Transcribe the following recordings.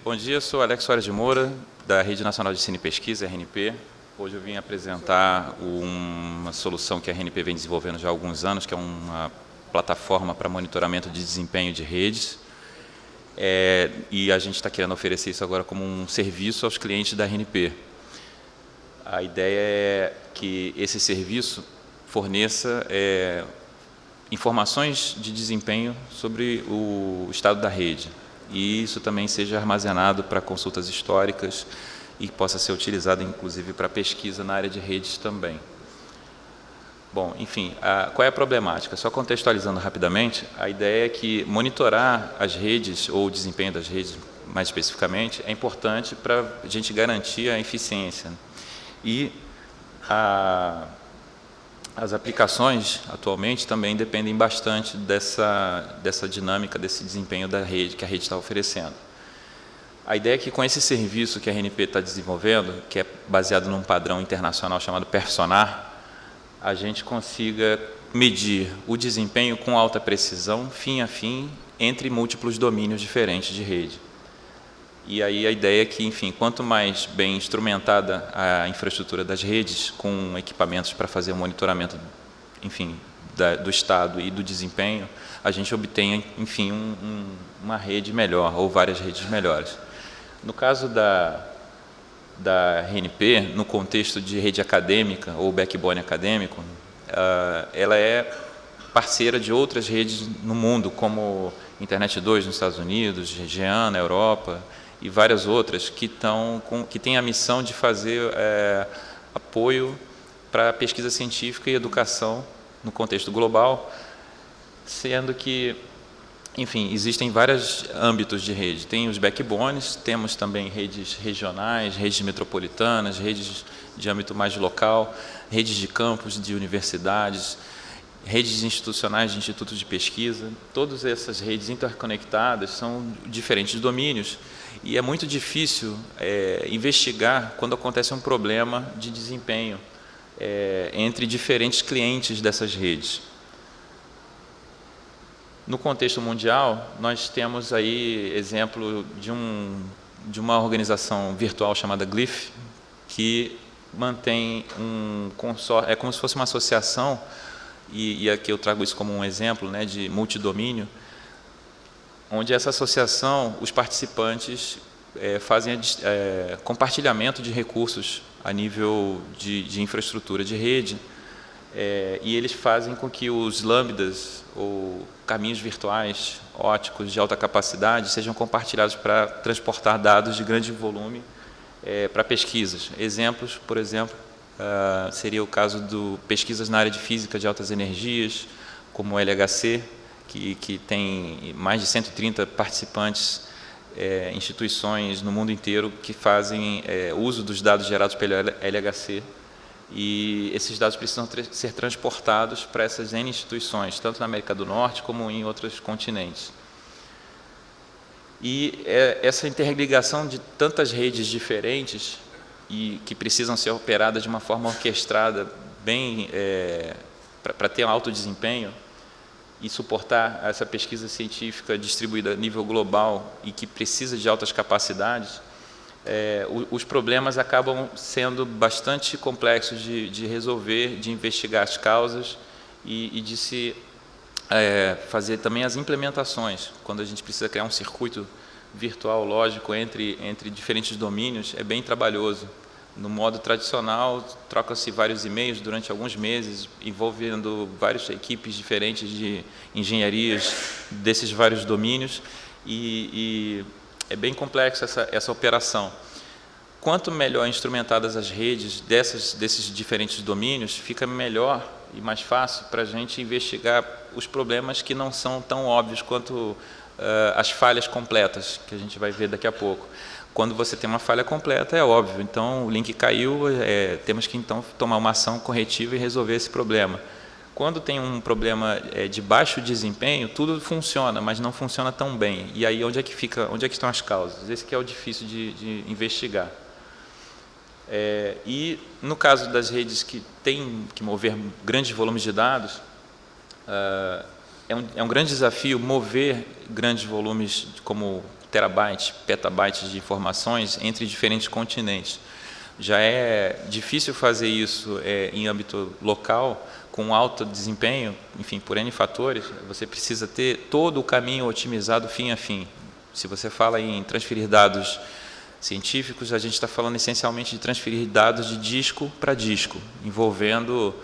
Bom dia, sou Alex Soares de Moura, da Rede Nacional de Ensino e Pesquisa, RNP. Hoje eu vim apresentar uma solução que a RNP vem desenvolvendo já há alguns anos, que é uma plataforma para monitoramento de desempenho de redes. E a gente está querendo oferecer isso agora como um serviço aos clientes da RNP. A ideia é que esse serviço forneça informações de desempenho sobre o estado da rede. E isso também seja armazenado para consultas históricas e possa ser utilizado, inclusive, para pesquisa na área de redes também. Bom, enfim, qual é a problemática? Só contextualizando rapidamente, a ideia é que monitorar as redes, ou o desempenho das redes, mais especificamente, é importante para a gente garantir a eficiência. E as aplicações, atualmente, também dependem bastante dessa dinâmica, desse desempenho da rede, que a rede está oferecendo. A ideia é que, com esse serviço que a RNP está desenvolvendo, que é baseado num padrão internacional chamado Personar, a gente consiga medir o desempenho com alta precisão, fim a fim, entre múltiplos domínios diferentes de rede. E aí a ideia é que, enfim, quanto mais bem instrumentada a infraestrutura das redes, com equipamentos para fazer o monitoramento, enfim, do estado e do desempenho, a gente obtenha, enfim, uma rede melhor, ou várias redes melhores. No caso da RNP, no contexto de rede acadêmica, ou backbone acadêmico, ela é parceira de outras redes no mundo, como Internet 2 nos Estados Unidos, GEAN na Europa, e várias outras que têm a missão de fazer apoio para pesquisa científica e educação no contexto global, sendo que, enfim, existem vários âmbitos de rede. Tem os backbones, temos também redes regionais, redes metropolitanas, redes de âmbito mais local, redes de campos, de universidades, redes institucionais de institutos de pesquisa. Todas essas redes interconectadas são diferentes domínios e é muito difícil investigar quando acontece um problema de desempenho entre diferentes clientes dessas redes. No contexto mundial, nós temos aí exemplo de uma organização virtual chamada Glyph, que mantém um consórcio, é como se fosse uma associação, e aqui eu trago isso como um exemplo, né, de multidomínio, onde essa associação, os participantes fazem compartilhamento de recursos a nível de infraestrutura de rede, e eles fazem com que os lambdas, ou caminhos virtuais óticos de alta capacidade, sejam compartilhados para transportar dados de grande volume para pesquisas. Exemplos, por exemplo, seria o caso de pesquisas na área de física de altas energias, como o LHC, que tem mais de 130 participantes, instituições no mundo inteiro que fazem uso dos dados gerados pelo LHC, e esses dados precisam ser transportados para essas N instituições, tanto na América do Norte como em outros continentes. E essa interligação de tantas redes diferentes e que precisam ser operadas de uma forma orquestrada, bem para ter um alto desempenho e suportar essa pesquisa científica distribuída a nível global e que precisa de altas capacidades, os problemas acabam sendo bastante complexos de resolver, de investigar as causas e de se fazer também as implementações. Quando a gente precisa criar um circuito virtual lógico entre diferentes domínios, é bem trabalhoso. No modo tradicional, troca-se vários e-mails durante alguns meses, envolvendo várias equipes diferentes de engenharias desses vários domínios, e é bem complexa essa operação. Quanto melhor instrumentadas as redes desses diferentes domínios, fica melhor e mais fácil para a gente investigar os problemas que não são tão óbvios quanto as falhas completas, que a gente vai ver daqui a pouco. Quando você tem uma falha completa, é óbvio, então o link caiu, temos que então tomar uma ação corretiva e resolver esse problema. Quando tem um problema de baixo desempenho, tudo funciona, mas não funciona tão bem. E aí onde é que estão as causas? Esse que é o difícil de investigar. E no caso das redes que têm que mover grandes volumes de dados, é um grande desafio mover grandes volumes como terabytes, petabytes de informações entre diferentes continentes. Já é difícil fazer isso em âmbito local, com alto desempenho, enfim, por N fatores. Você precisa ter todo o caminho otimizado fim a fim. Se você fala em transferir dados científicos, a gente está falando essencialmente de transferir dados de disco para disco, envolvendo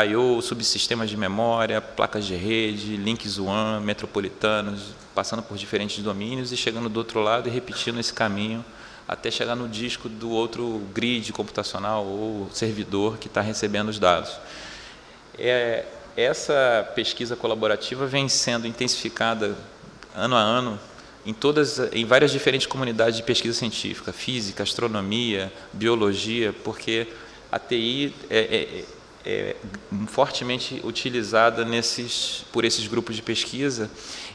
I/O, subsistemas de memória, placas de rede, links WAN, metropolitanos, passando por diferentes domínios e chegando do outro lado e repetindo esse caminho até chegar no disco do outro grid computacional ou servidor que está recebendo os dados. Essa pesquisa colaborativa vem sendo intensificada ano a ano em várias diferentes comunidades de pesquisa científica, física, astronomia, biologia, porque a TI é fortemente utilizada por esses grupos de pesquisa,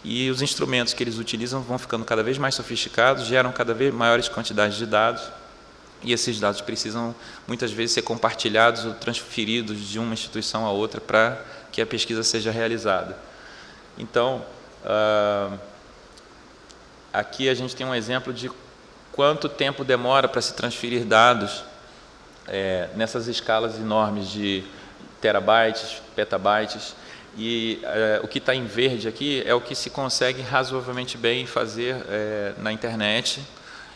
e os instrumentos que eles utilizam vão ficando cada vez mais sofisticados, geram cada vez maiores quantidades de dados, e esses dados precisam muitas vezes ser compartilhados ou transferidos de uma instituição a outra para que a pesquisa seja realizada. Então, aqui a gente tem um exemplo de quanto tempo demora para se transferir dados nessas escalas enormes de terabytes, petabytes, e o que está em verde aqui é o que se consegue razoavelmente bem fazer na internet,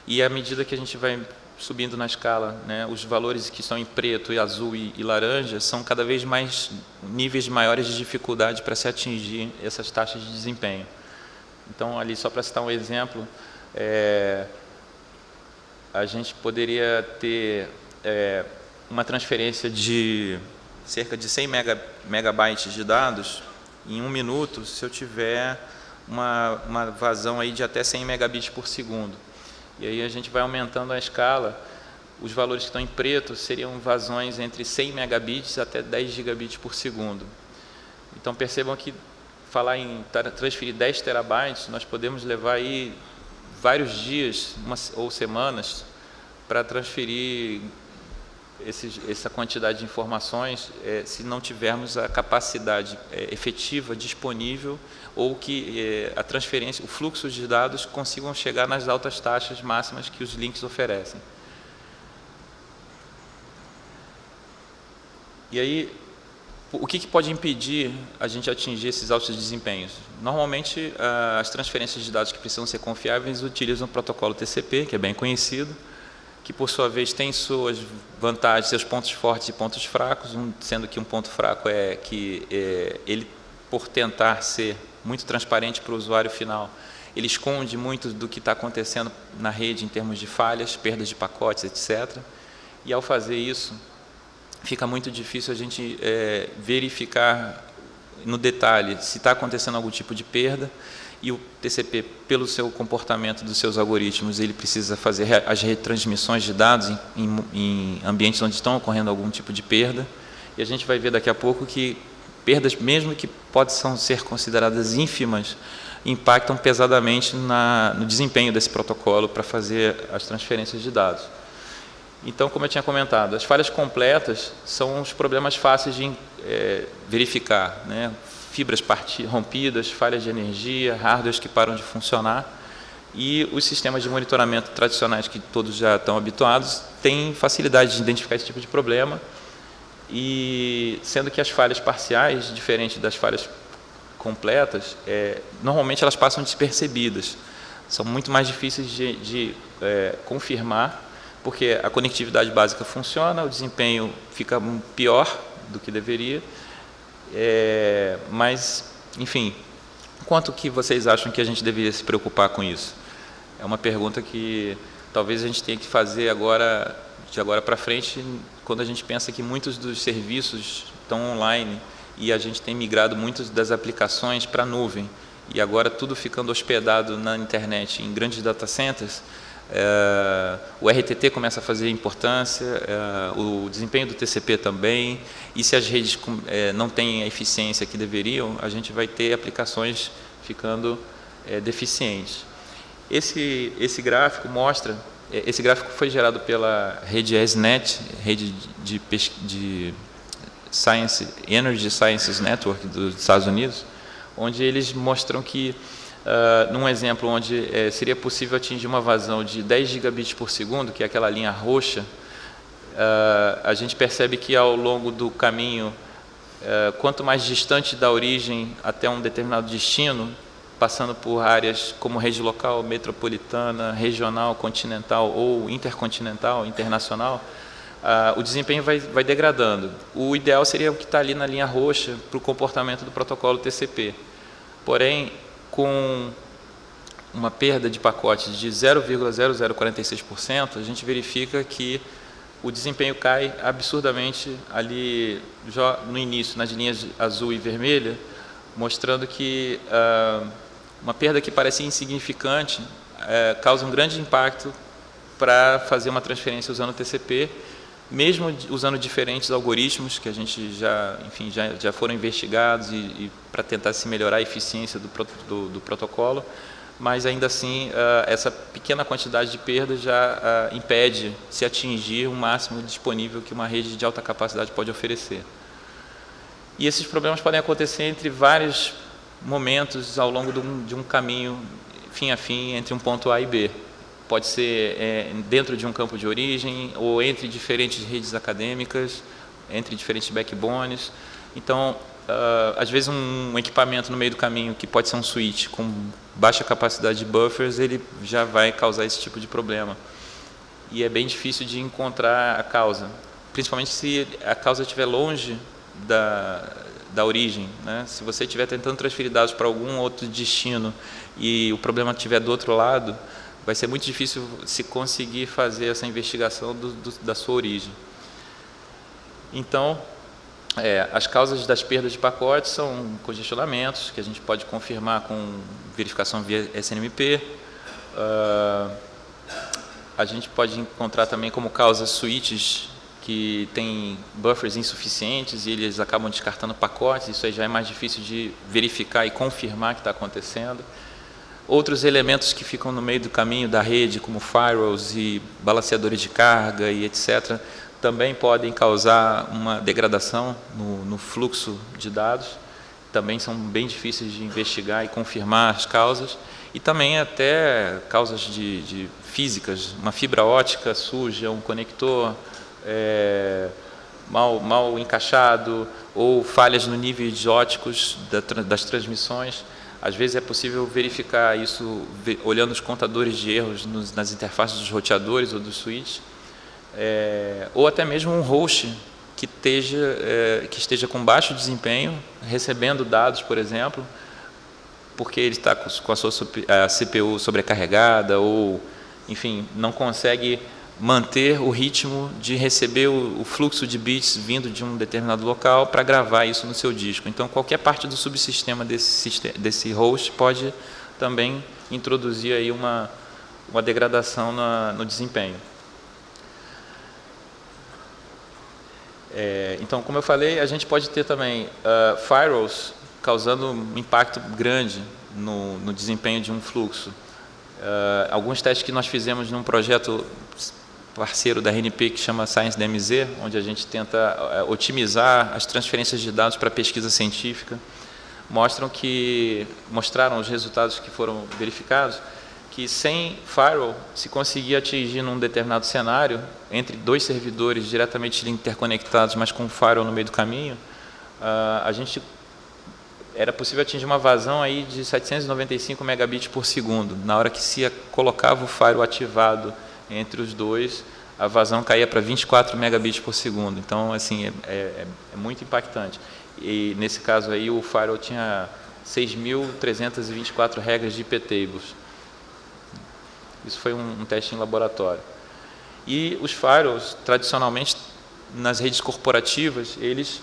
e à medida que a gente vai subindo na escala, né, os valores que estão em preto, e azul e laranja são cada vez mais níveis maiores de dificuldade para se atingir essas taxas de desempenho. Então, ali, só para citar um exemplo, a gente poderia ter uma transferência de cerca de 100 megabytes de dados em 1 minuto, se eu tiver uma vazão aí de até 100 megabits por segundo. E aí a gente vai aumentando a escala. Os valores que estão em preto seriam vazões entre 100 megabits até 10 gigabits por segundo. Então, percebam que falar em transferir 10 terabytes, nós podemos levar aí vários dias ou semanas para transferir essa quantidade de informações, se não tivermos a capacidade efetiva disponível, ou que a transferência, o fluxo de dados consigam chegar nas altas taxas máximas que os links oferecem. E aí, o que pode impedir a gente atingir esses altos desempenhos? Normalmente, as transferências de dados que precisam ser confiáveis utilizam o protocolo TCP, que é bem conhecido, que por sua vez tem suas vantagens, seus pontos fortes e pontos fracos, sendo que um ponto fraco é que ele, por tentar ser muito transparente para o usuário final, ele esconde muito do que está acontecendo na rede em termos de falhas, perdas de pacotes, etc. E ao fazer isso, fica muito difícil a gente verificar no detalhe se está acontecendo algum tipo de perda, e o TCP, pelo seu comportamento dos seus algoritmos, ele precisa fazer as retransmissões de dados em ambientes onde estão ocorrendo algum tipo de perda, e a gente vai ver daqui a pouco que perdas, mesmo que possam ser consideradas ínfimas, impactam pesadamente no desempenho desse protocolo para fazer as transferências de dados. Então, como eu tinha comentado, as falhas completas são os problemas fáceis de verificar, né? Fibras rompidas, falhas de energia, hardwares que param de funcionar, e os sistemas de monitoramento tradicionais que todos já estão habituados têm facilidade de identificar esse tipo de problema, e sendo que as falhas parciais, diferente das falhas completas, normalmente elas passam despercebidas, são muito mais difíceis de confirmar, porque a conectividade básica funciona, o desempenho fica pior do que deveria, mas, enfim, quanto que vocês acham que a gente deveria se preocupar com isso? É uma pergunta que talvez a gente tenha que fazer agora, de agora para frente, quando a gente pensa que muitos dos serviços estão online e a gente tem migrado muitas das aplicações para a nuvem, e agora tudo ficando hospedado na internet em grandes data centers. O RTT começa a fazer importância, o desempenho do TCP também, e se as redes não têm a eficiência que deveriam, a gente vai ter aplicações ficando deficientes. Esse gráfico mostra, esse gráfico foi gerado pela rede ESNet, rede de Energy Sciences Network dos Estados Unidos, onde eles mostram que num exemplo onde seria possível atingir uma vazão de 10 gigabits por segundo, que é aquela linha roxa, a gente percebe que ao longo do caminho, quanto mais distante da origem até um determinado destino, passando por áreas como rede local, metropolitana, regional, continental ou intercontinental, internacional, o desempenho vai degradando. O ideal seria o que está ali na linha roxa para o comportamento do protocolo TCP. Porém, com uma perda de pacote de 0,0046%, a gente verifica que o desempenho cai absurdamente ali já no início, nas linhas azul e vermelha, mostrando que uma perda que parecia insignificante causa um grande impacto para fazer uma transferência usando o TCP, mesmo usando diferentes algoritmos que a gente já foram investigados e para tentar se melhorar a eficiência do protocolo, mas ainda assim essa pequena quantidade de perda já impede se atingir o máximo disponível que uma rede de alta capacidade pode oferecer. E esses problemas podem acontecer entre vários momentos ao longo de um caminho fim a fim entre um ponto A e B. Pode ser dentro de um campo de origem ou entre diferentes redes acadêmicas, entre diferentes backbones. Então, às vezes um equipamento no meio do caminho, que pode ser um switch com baixa capacidade de buffers, ele já vai causar esse tipo de problema. E é bem difícil de encontrar a causa, principalmente se a causa estiver longe da origem, né? Se você estiver tentando transferir dados para algum outro destino e o problema estiver do outro lado, vai ser muito difícil se conseguir fazer essa investigação da sua origem. Então, as causas das perdas de pacotes são congestionamentos, que a gente pode confirmar com verificação via SNMP. A gente pode encontrar também como causa switches que têm buffers insuficientes e eles acabam descartando pacotes. Isso aí já é mais difícil de verificar e confirmar que está acontecendo. Outros elementos que ficam no meio do caminho da rede, como firewalls e balanceadores de carga e etc., também podem causar uma degradação no fluxo de dados. Também são bem difíceis de investigar e confirmar as causas. E também até causas de físicas, uma fibra ótica suja, um conector mal encaixado ou falhas no nível de óticos das transmissões. Às vezes é possível verificar isso olhando os contadores de erros nas interfaces dos roteadores ou dos switches, ou até mesmo um host que esteja com baixo desempenho, recebendo dados, por exemplo, porque ele está com a sua CPU sobrecarregada ou, enfim, não consegue manter o ritmo de receber o fluxo de bits vindo de um determinado local para gravar isso no seu disco. Então, qualquer parte do subsistema desse host pode também introduzir aí uma degradação no desempenho. Então, como eu falei, a gente pode ter também firewalls causando um impacto grande no desempenho de um fluxo. Alguns testes que nós fizemos num projeto parceiro da RNP que chama ScienceDMZ, onde a gente tenta otimizar as transferências de dados para pesquisa científica, mostraram os resultados que foram verificados, que sem firewall se conseguia atingir num determinado cenário, entre dois servidores diretamente interconectados, mas com firewall no meio do caminho, era possível atingir uma vazão aí de 795 megabits por segundo. Na hora que se colocava o firewall ativado entre os dois, a vazão caía para 24 megabits por segundo. Então, assim, é muito impactante. E, nesse caso aí, o firewall tinha 6.324 regras de IP-tables. Isso foi um teste em laboratório. E os firewalls, tradicionalmente, nas redes corporativas, eles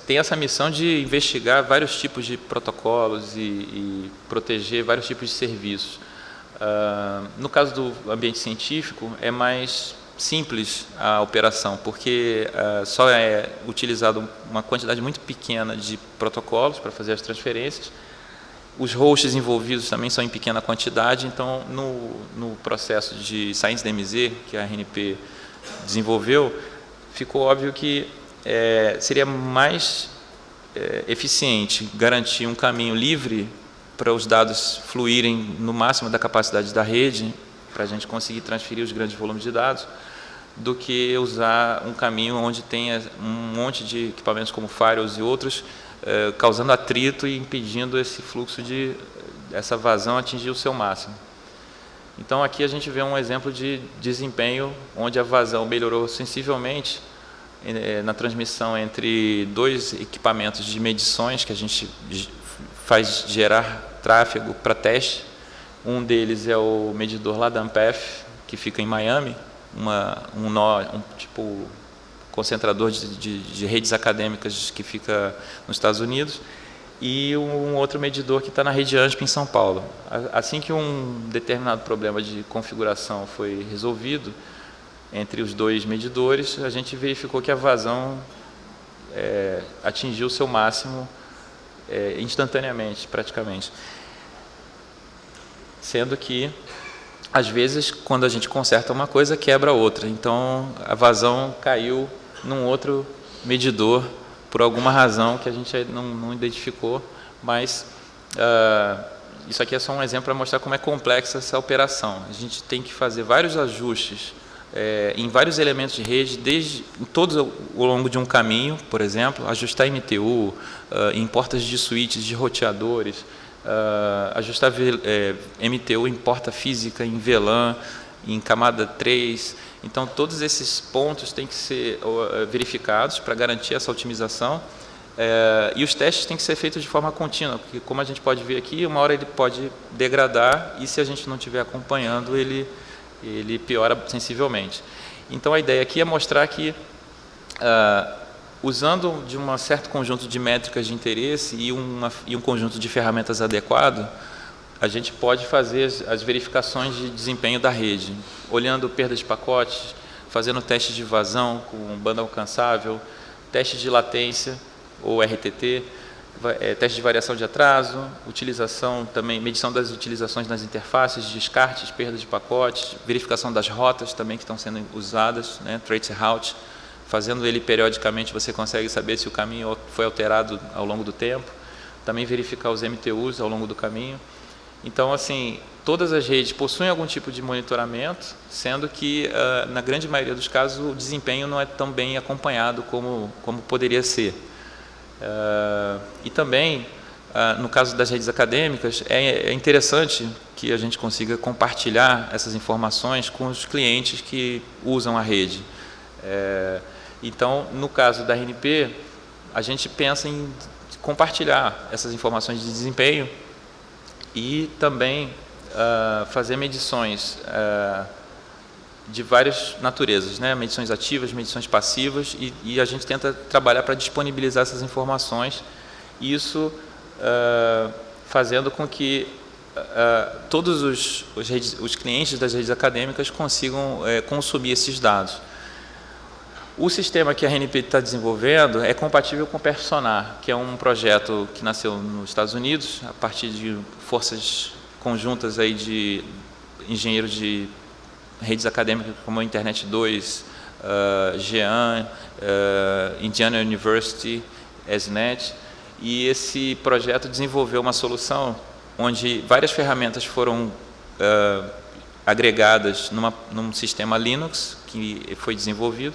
têm essa missão de investigar vários tipos de protocolos e proteger vários tipos de serviços. No caso do ambiente científico, é mais simples a operação, porque só é utilizado uma quantidade muito pequena de protocolos para fazer as transferências. Os hosts envolvidos também são em pequena quantidade, então no processo de ScienceDMZ, que a RNP desenvolveu, ficou óbvio que seria mais eficiente garantir um caminho livre para os dados fluírem no máximo da capacidade da rede, para a gente conseguir transferir os grandes volumes de dados, do que usar um caminho onde tenha um monte de equipamentos como firewalls e outros, causando atrito e impedindo esse fluxo essa vazão atingir o seu máximo. Então aqui a gente vê um exemplo de desempenho onde a vazão melhorou sensivelmente na transmissão entre dois equipamentos de medições que a gente faz gerar tráfego para teste. Um deles é o medidor lá da Ampef, que fica em Miami, um tipo concentrador de redes acadêmicas que fica nos Estados Unidos, e um outro medidor que está na rede ANSP em São Paulo. Assim que um determinado problema de configuração foi resolvido entre os dois medidores, a gente verificou que a vazão atingiu o seu máximo instantaneamente, praticamente. Sendo que, às vezes, quando a gente conserta uma coisa, quebra outra. Então, a vazão caiu num outro medidor, por alguma razão que a gente não identificou, mas isso aqui é só um exemplo para mostrar como é complexa essa operação. A gente tem que fazer vários ajustes em vários elementos de rede, todos ao longo de um caminho, por exemplo, ajustar MTU, em portas de switches, de roteadores, ajustar MTU em porta física, em VLAN, em camada 3. Então, todos esses pontos têm que ser verificados para garantir essa otimização, e os testes têm que ser feitos de forma contínua, porque, como a gente pode ver aqui, uma hora ele pode degradar e, se a gente não estiver acompanhando, ele piora sensivelmente. Então, a ideia aqui é mostrar que, usando de um certo conjunto de métricas de interesse e um conjunto de ferramentas adequado, a gente pode fazer as verificações de desempenho da rede, olhando perda de pacotes, fazendo testes de vazão com banda alcançável, testes de latência, ou RTT, teste de variação de atraso, utilização também, medição das utilizações nas interfaces, descartes, perda de pacotes, verificação das rotas também que estão sendo usadas, né, trace route. Fazendo ele periodicamente, você consegue saber se o caminho foi alterado ao longo do tempo. Também verificar os MTUs ao longo do caminho. Então, assim, todas as redes possuem algum tipo de monitoramento, sendo que, na grande maioria dos casos, o desempenho não é tão bem acompanhado como poderia ser. E também, no caso das redes acadêmicas, é interessante que a gente consiga compartilhar essas informações com os clientes que usam a rede. Então, no caso da RNP, a gente pensa em compartilhar essas informações de desempenho e também fazer medições de várias naturezas, né? Medições ativas, medições passivas, e a gente tenta trabalhar para disponibilizar essas informações, isso fazendo com que todos os clientes das redes acadêmicas consigam consumir esses dados. O sistema que a RNP está desenvolvendo é compatível com o Personar, que é um projeto que nasceu nos Estados Unidos, a partir de forças conjuntas aí de engenheiros de redes acadêmicas como a Internet 2, GEAN, Indiana University, ESNet, e esse projeto desenvolveu uma solução onde várias ferramentas foram agregadas num sistema Linux que foi desenvolvido.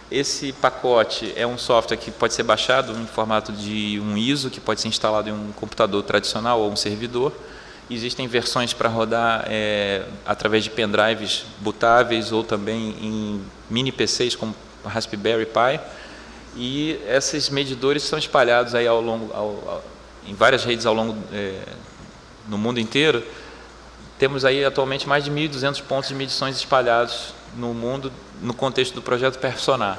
Esse pacote é um software que pode ser baixado em formato de um ISO, que pode ser instalado em um computador tradicional ou um servidor. Existem versões para rodar através de pendrives bootáveis ou também em mini PCs como Raspberry Pi. E esses medidores são espalhados aí em várias redes ao longo no mundo inteiro. Temos aí atualmente mais de 1.200 pontos de medições espalhados no mundo, no contexto do projeto Personar.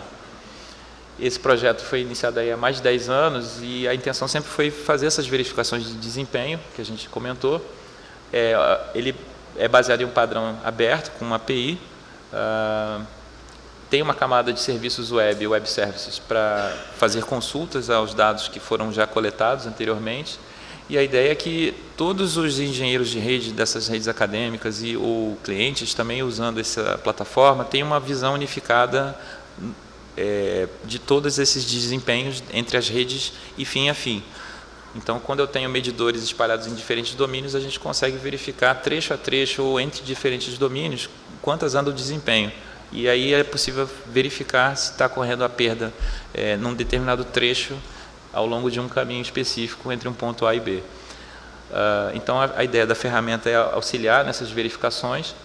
Esse projeto foi iniciado aí há mais de 10 anos e a intenção sempre foi fazer essas verificações de desempenho, que a gente comentou. Ele é baseado em um padrão aberto, com uma API, tem uma camada de serviços web services, para fazer consultas aos dados que foram já coletados anteriormente. E a ideia é que todos os engenheiros de rede dessas redes acadêmicas ou clientes também usando essa plataforma tenham uma visão unificada de todos esses desempenhos entre as redes e fim a fim. Então, quando eu tenho medidores espalhados em diferentes domínios, a gente consegue verificar trecho a trecho ou entre diferentes domínios quantas anda o desempenho. E aí é possível verificar se está ocorrendo a perda num determinado trecho ao longo de um caminho específico entre um ponto A e B. Então, a ideia da ferramenta é auxiliar nessas verificações.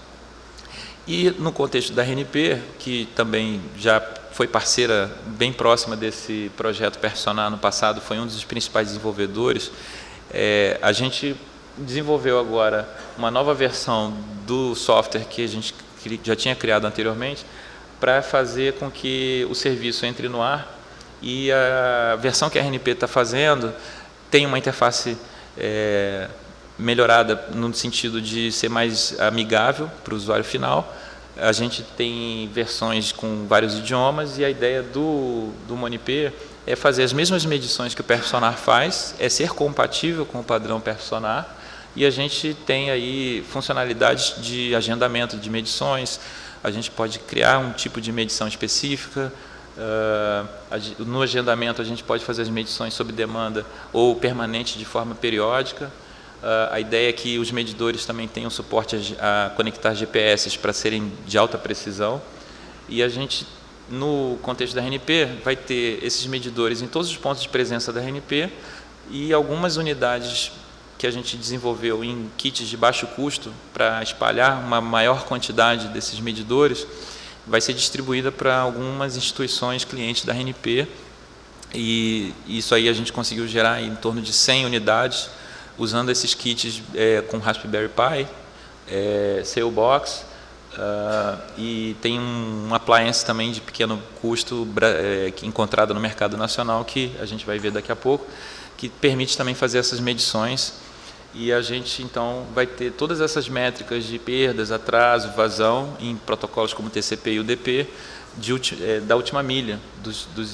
E no contexto da RNP, que também já foi parceira bem próxima desse projeto Personar no passado, foi um dos principais desenvolvedores, a gente desenvolveu agora uma nova versão do software que a gente já tinha criado anteriormente, para fazer com que o serviço entre no ar, e a versão que a RNP está fazendo tem uma interface melhorada no sentido de ser mais amigável para o usuário final. A gente tem versões com vários idiomas e a ideia do MoniP é fazer as mesmas medições que o Personar faz, é ser compatível com o padrão Personar, e a gente tem aí funcionalidades de agendamento de medições. A gente pode criar um tipo de medição específica. No agendamento a gente pode fazer as medições sob demanda ou permanente de forma periódica. A ideia é que os medidores também tenham suporte a conectar GPS para serem de alta precisão. E a gente, no contexto da RNP, vai ter esses medidores em todos os pontos de presença da RNP e algumas unidades que a gente desenvolveu em kits de baixo custo para espalhar uma maior quantidade desses medidores, vai ser distribuída para algumas instituições clientes da RNP, e isso aí a gente conseguiu gerar em torno de 100 unidades, usando esses kits com Raspberry Pi, Sailbox, e tem um appliance também de pequeno custo encontrado no mercado nacional, que a gente vai ver daqui a pouco, que permite também fazer essas medições. E a gente, então, vai ter todas essas métricas de perdas, atraso, vazão, em protocolos como o TCP e o UDP, da última milha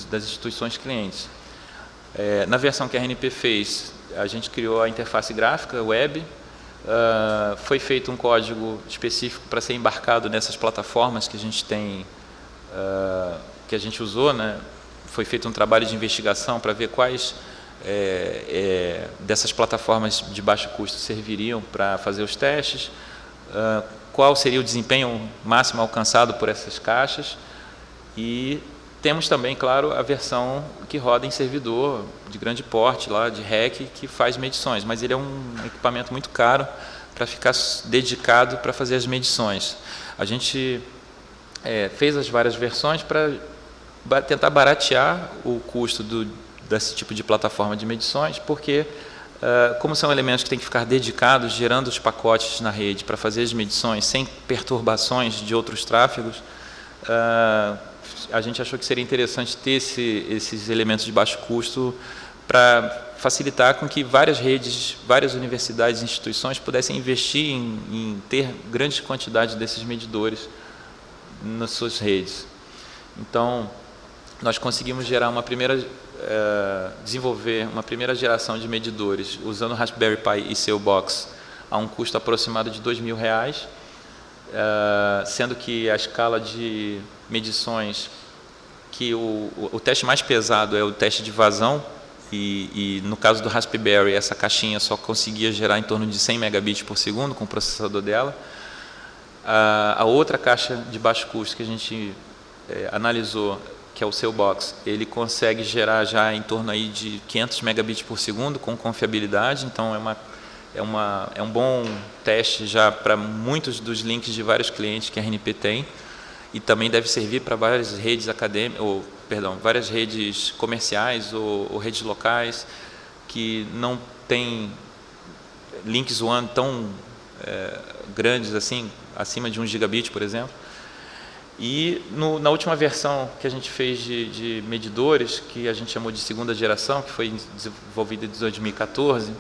das instituições clientes. Na versão que a RNP fez, a gente criou a interface gráfica, web, foi feito um código específico para ser embarcado nessas plataformas que a gente tem, que a gente usou, né? Foi feito um trabalho de investigação para ver quais dessas plataformas de baixo custo serviriam para fazer os testes, qual seria o desempenho máximo alcançado por essas caixas, e temos também, claro, a versão que roda em servidor de grande porte, lá de REC, que faz medições, mas ele é um equipamento muito caro para ficar dedicado para fazer as medições. A gente fez as várias versões para tentar baratear o custo desse tipo de plataforma de medições, porque como são elementos que têm que ficar dedicados, gerando os pacotes na rede para fazer as medições sem perturbações de outros tráfegos, a gente achou que seria interessante ter esses elementos de baixo custo para facilitar com que várias redes, várias universidades e instituições pudessem investir em ter grandes quantidades desses medidores nas suas redes. Então, nós conseguimos desenvolver uma primeira geração de medidores usando Raspberry Pi e Sailbox a um custo aproximado de R$2.000, sendo que a escala de medições, que o teste mais pesado é o teste de vazão, e no caso do Raspberry, essa caixinha só conseguia gerar em torno de 100 megabits por segundo com o processador dela. A outra caixa de baixo custo que a gente analisou, que é o Sailbox, ele consegue gerar já em torno aí de 500 megabits por segundo com confiabilidade, então é um bom teste já para muitos dos links de vários clientes que a RNP tem, e também deve servir para várias redes acadêmicas, várias redes comerciais ou redes locais que não têm links WAN tão grandes assim, acima de 1 gigabit, por exemplo. E na última versão que a gente fez de medidores, que a gente chamou de segunda geração, que foi desenvolvida em 2014,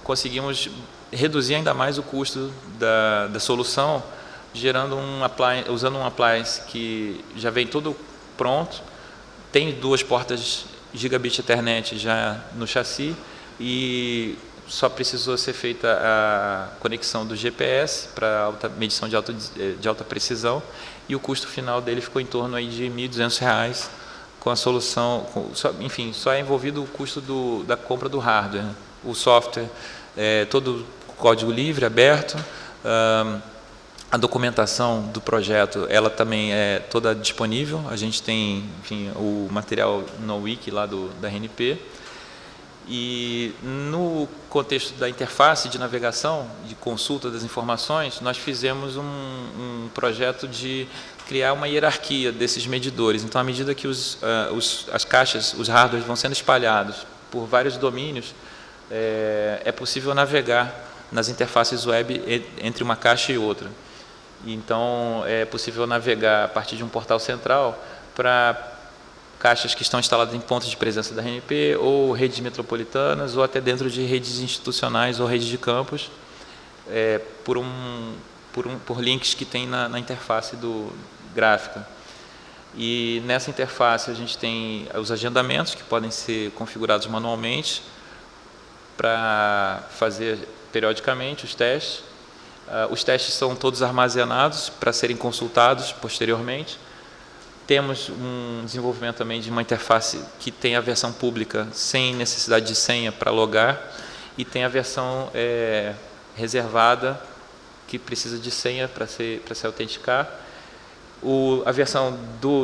conseguimos reduzir ainda mais o custo da solução, usando um appliance que já vem todo pronto, tem 2 portas Gigabit Ethernet já no chassi, e só precisou ser feita a conexão do GPS para medição de alta precisão, e o custo final dele ficou em torno aí de R$1.200 com a solução, enfim, só é envolvido o custo da compra do hardware. o software é todo código livre, aberto. A documentação do projeto, ela também é toda disponível. A gente tem, enfim, o material no wiki lá da RNP. E no contexto da interface de navegação, de consulta das informações, nós fizemos um projeto de criar uma hierarquia desses medidores. Então, à medida que as caixas, os hardwares vão sendo espalhados por vários domínios, é possível navegar nas interfaces web entre uma caixa e outra. Então, é possível navegar a partir de um portal central para caixas que estão instaladas em pontos de presença da RNP, ou redes metropolitanas, ou até dentro de redes institucionais ou redes de campus, por links que tem na interface gráfica. E nessa interface a gente tem os agendamentos, que podem ser configurados manualmente para fazer periodicamente os testes. Os testes são todos armazenados para serem consultados posteriormente. Temos um desenvolvimento também de uma interface que tem a versão pública sem necessidade de senha para logar, e tem a versão reservada que precisa de senha para se autenticar. A versão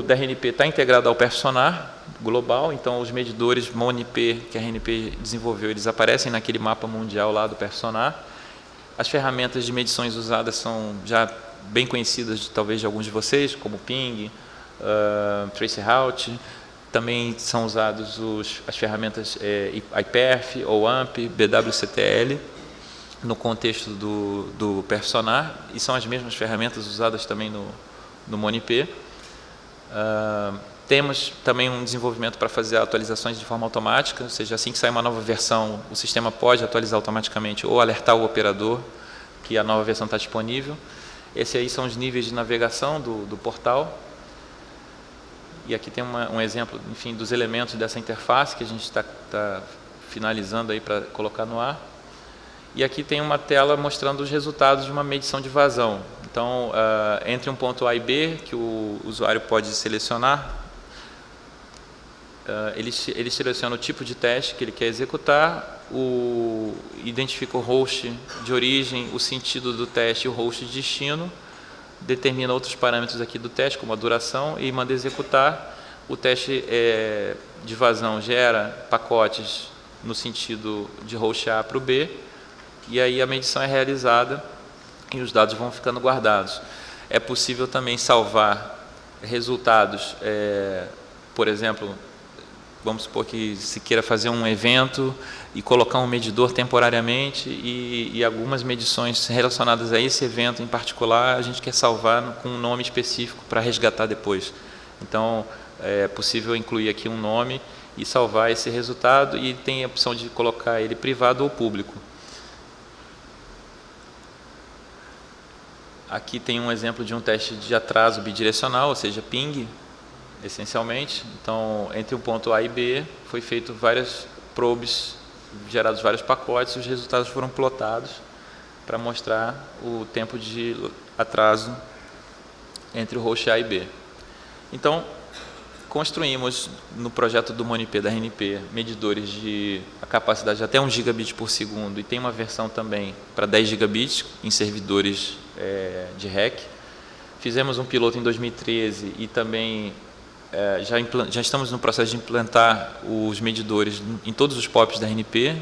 da RNP está integrada ao Personar global, então os medidores MonIP que a RNP desenvolveu, eles aparecem naquele mapa mundial lá do Personar. As ferramentas de medições usadas são já bem conhecidas talvez de alguns de vocês, como Ping, Traceroute. Também são usados as ferramentas IPERF, OAMP, BWCTL, no contexto do Personar, e são as mesmas ferramentas usadas também no MonIP. Temos também um desenvolvimento para fazer atualizações de forma automática, ou seja, assim que sair uma nova versão, o sistema pode atualizar automaticamente ou alertar o operador que a nova versão está disponível. Esses aí são os níveis de navegação do portal. E aqui tem um exemplo, enfim, dos elementos dessa interface que a gente está finalizando aí para colocar no ar. E aqui tem uma tela mostrando os resultados de uma medição de vazão. Então, entre um ponto A e B, que o usuário pode selecionar, ele seleciona o tipo de teste que ele quer executar, identifica o host de origem, o sentido do teste e o host de destino, determina outros parâmetros aqui do teste, como a duração, e manda executar. O teste de vazão gera pacotes no sentido de host A para o B, e aí a medição é realizada e os dados vão ficando guardados. É possível também salvar resultados, por exemplo, vamos supor que se queira fazer um evento e colocar um medidor temporariamente e algumas medições relacionadas a esse evento em particular, a gente quer salvar com um nome específico para resgatar depois. Então, é possível incluir aqui um nome e salvar esse resultado, e tem a opção de colocar ele privado ou público. Aqui tem um exemplo de um teste de atraso bidirecional, ou seja, ping, essencialmente. Então, entre o ponto A e B, foi feito várias probes, gerados vários pacotes, e os resultados foram plotados para mostrar o tempo de atraso entre o host A e B. Então, construímos no projeto do MonIP da RNP medidores de a capacidade de até 1 gigabit por segundo, e tem uma versão também para 10 gigabits em servidores de REC. Fizemos um piloto em 2013 e também já estamos no processo de implantar os medidores em todos os POPs da RNP,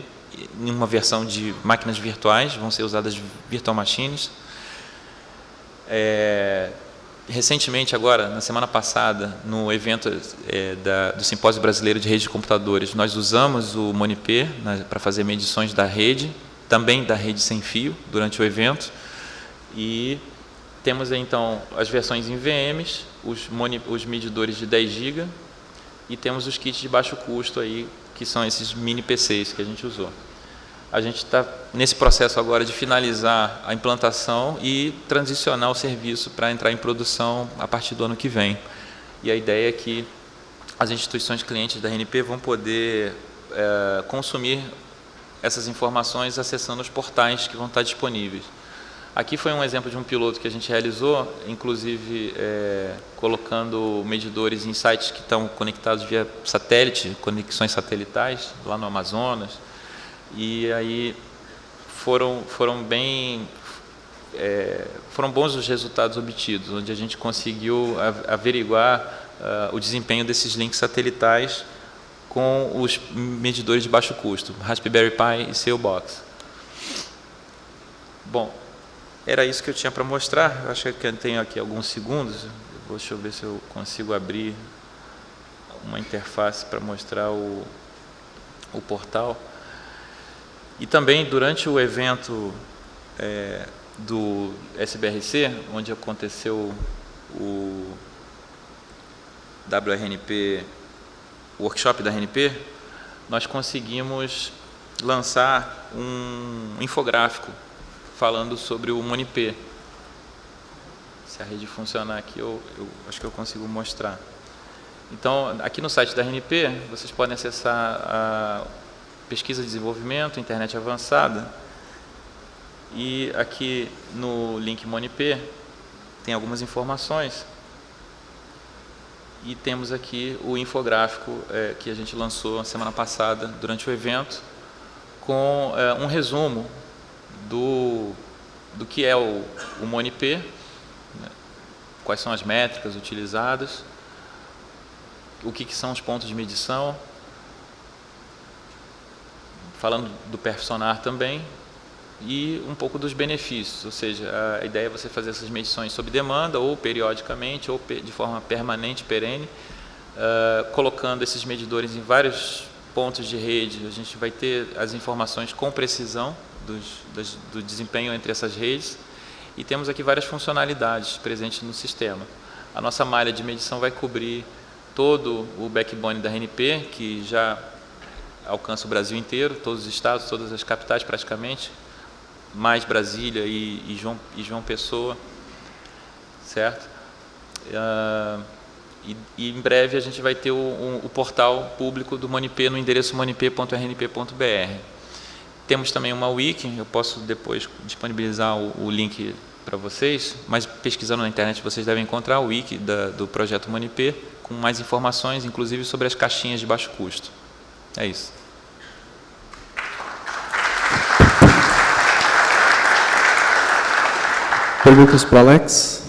em uma versão de máquinas virtuais, vão ser usadas virtual machines. Recentemente, agora, na semana passada, no evento do Simpósio Brasileiro de Rede de Computadores, nós usamos o MonIP para fazer medições da rede, também da rede sem fio, durante o evento. E temos então as versões em VMs, os medidores de 10 GB, e temos os kits de baixo custo aí, que são esses mini PCs que a gente usou. A gente está nesse processo agora de finalizar a implantação e transicionar o serviço para entrar em produção a partir do ano que vem. E a ideia é que as instituições clientes da RNP vão poder consumir essas informações acessando os portais que vão estar disponíveis. Aqui foi um exemplo de um piloto que a gente realizou, inclusive colocando medidores em sites que estão conectados via satélite, conexões satelitais, lá no Amazonas. e aí foram bons os resultados obtidos, onde a gente conseguiu averiguar o desempenho desses links satelitais com os medidores de baixo custo, Raspberry Pi e Sailbox. Bom, era isso que eu tinha para mostrar. Eu acho que eu tenho aqui alguns segundos. Deixa eu ver se eu consigo abrir uma interface para mostrar o portal. E também, durante o evento do SBRC, onde aconteceu o WRNP, o workshop da RNP, nós conseguimos lançar um infográfico falando sobre o MoniP. Se a rede funcionar aqui, eu acho que eu consigo mostrar. Então, aqui no site da RNP, vocês podem acessar a pesquisa de desenvolvimento, internet avançada, e aqui no link MoniP tem algumas informações, e temos aqui o infográfico que a gente lançou semana passada durante o evento, com um resumo do que é o MoniP, né, quais são as métricas utilizadas, o que são os pontos de medição, falando do Perf-Sonar também, e um pouco dos benefícios, ou seja, a ideia é você fazer essas medições sob demanda, ou periodicamente, ou de forma permanente, perene, colocando esses medidores em vários pontos de rede. A gente vai ter as informações com precisão do desempenho entre essas redes, e temos aqui várias funcionalidades presentes no sistema. A nossa malha de medição vai cobrir todo o backbone da RNP, que já alcança o Brasil inteiro, todos os estados, todas as capitais praticamente, mais Brasília e João Pessoa, certo? E em breve a gente vai ter o portal público do MoniP no endereço monip.rnp.br. Temos também uma wiki, eu posso depois disponibilizar o link para vocês, mas pesquisando na internet vocês devem encontrar o wiki do projeto MoniP, com mais informações, inclusive sobre as caixinhas de baixo custo. É isso. Perguntas para o Alex?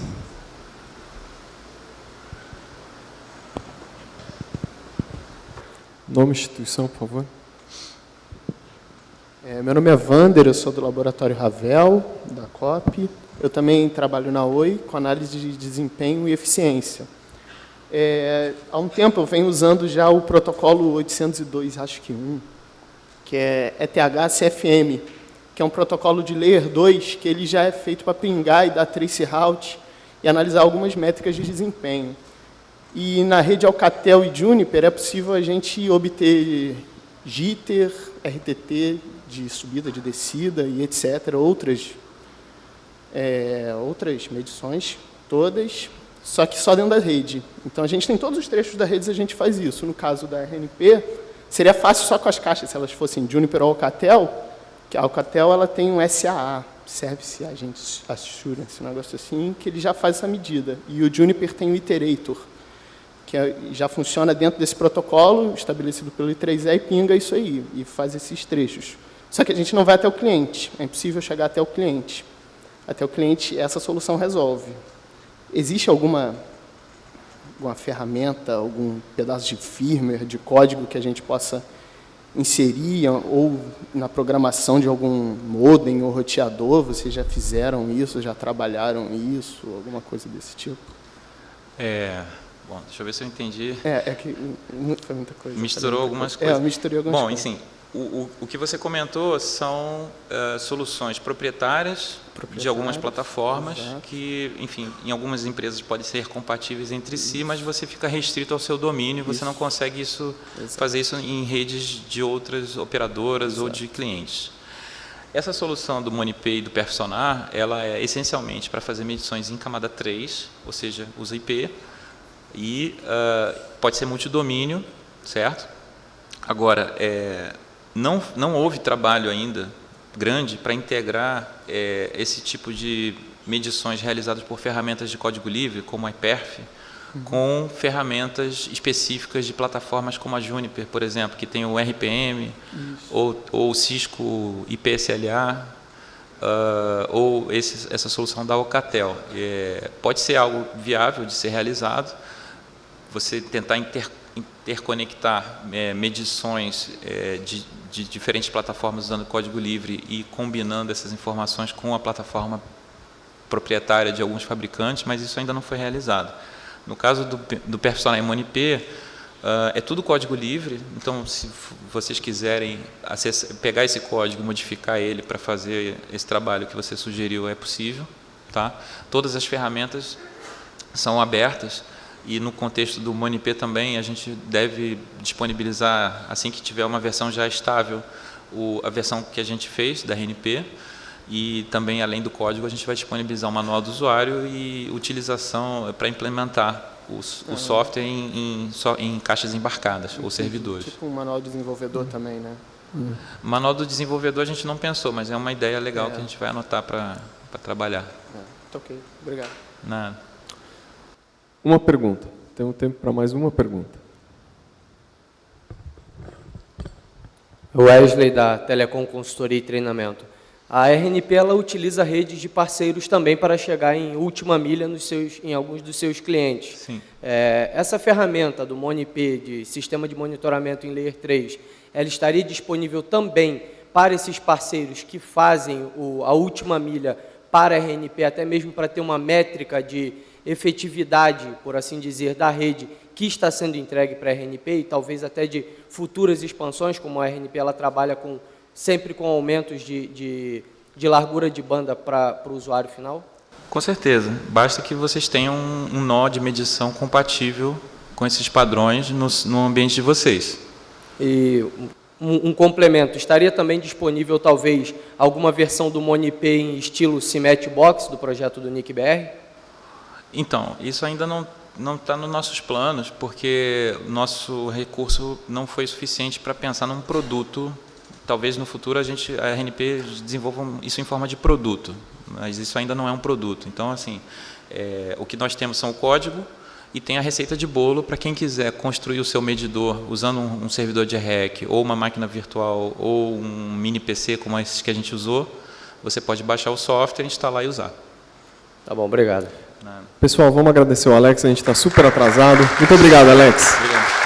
Nome e instituição, por favor. Meu nome é Vander, eu sou do Laboratório Ravel, da COP. Eu também trabalho na OI com análise de desempenho e eficiência. Há um tempo eu venho usando já o protocolo 802, acho que 1, que é ETH-CFM, que é um protocolo de Layer 2, que ele já é feito para pingar e dar trace route e analisar algumas métricas de desempenho. E na rede Alcatel e Juniper é possível a gente obter jitter, RTT de subida, de descida e etc., outras medições, todas, só que só dentro da rede. Então, a gente tem todos os trechos da rede e a gente faz isso. No caso da RNP, seria fácil só com as caixas, se elas fossem Juniper ou Alcatel, que a Alcatel ela tem um SAA, Service Agent Assurance, um negócio assim, que ele já faz essa medida. E o Juniper tem o Iterator, que já funciona dentro desse protocolo, estabelecido pelo I3E, e pinga isso aí, e faz esses trechos. Só que a gente não vai até o cliente, é impossível chegar até o cliente. Até o cliente, essa solução resolve. Existe alguma ferramenta, algum pedaço de firmware, de código que a gente possa inserir, ou na programação de algum modem ou roteador? Vocês já fizeram isso, já trabalharam isso, alguma coisa desse tipo? Bom, deixa eu ver se eu entendi. Que foi muita coisa. Misturou algumas coisas. Eu misturei algumas coisas. Bom, enfim, o que você comentou são soluções proprietárias de algumas plataformas, exato, que, enfim, em algumas empresas podem ser compatíveis entre si, mas você fica restrito ao seu domínio, você não consegue fazer isso em redes de outras operadoras, exato, ou de clientes. Essa solução do MoniP e do Perf-Sonar, ela é essencialmente para fazer medições em camada 3, ou seja, usa IP, e pode ser multidomínio, certo? Agora, não houve trabalho ainda grande para integrar esse tipo de medições realizadas por ferramentas de código livre, como a iPerf com ferramentas específicas de plataformas como a Juniper, por exemplo, que tem o RPM, ou o Cisco IPSLA, ou essa solução da Alcatel. Pode ser algo viável de ser realizado, você tentar interconectar medições de diferentes plataformas usando código livre e combinando essas informações com a plataforma proprietária de alguns fabricantes, mas isso ainda não foi realizado. No caso do Perf-Sonar MonIP, é tudo código livre, então se vocês quiserem pegar esse código e modificar ele para fazer esse trabalho que você sugeriu, é possível. Tá? Todas as ferramentas são abertas e no contexto do MonIP também a gente deve disponibilizar, assim que tiver uma versão já estável, a versão que a gente fez da RNP. E também, além do código, a gente vai disponibilizar um manual do usuário e utilização para implementar o software em caixas embarcadas ou servidores. Tipo um manual do desenvolvedor também, né? Manual do desenvolvedor a gente não pensou, mas é uma ideia legal que a gente vai anotar para trabalhar. Ok, obrigado. Nada. Uma pergunta. Temos tempo para mais uma pergunta. Wesley, da Telecom Consultoria e Treinamento. A RNP ela utiliza redes de parceiros também para chegar em última milha em alguns dos seus clientes. Sim. Essa ferramenta do MonIP, de Sistema de Monitoramento em Layer 3, ela estaria disponível também para esses parceiros que fazem a última milha para a RNP, até mesmo para ter uma métrica de efetividade, por assim dizer, da rede que está sendo entregue para a RNP e talvez até de futuras expansões, como a RNP ela trabalha sempre com aumentos de largura de banda para o usuário final? Com certeza. Basta que vocês tenham um nó de medição compatível com esses padrões no ambiente de vocês. E um complemento, estaria também disponível talvez alguma versão do MonIP em estilo Cmet Box do projeto do NIC-BR? Então, isso ainda não está nos nossos planos, porque nosso recurso não foi suficiente para pensar num produto. Talvez no futuro a RNP desenvolva isso em forma de produto, mas isso ainda não é um produto. Então, assim, o que nós temos são o código e tem a receita de bolo para quem quiser construir o seu medidor usando um servidor de REC, ou uma máquina virtual, ou um mini PC como esses que a gente usou. Você pode baixar o software, instalar e usar. Tá bom, obrigado. Pessoal, vamos agradecer o Alex, a gente está super atrasado. Muito obrigado, Alex. Obrigado.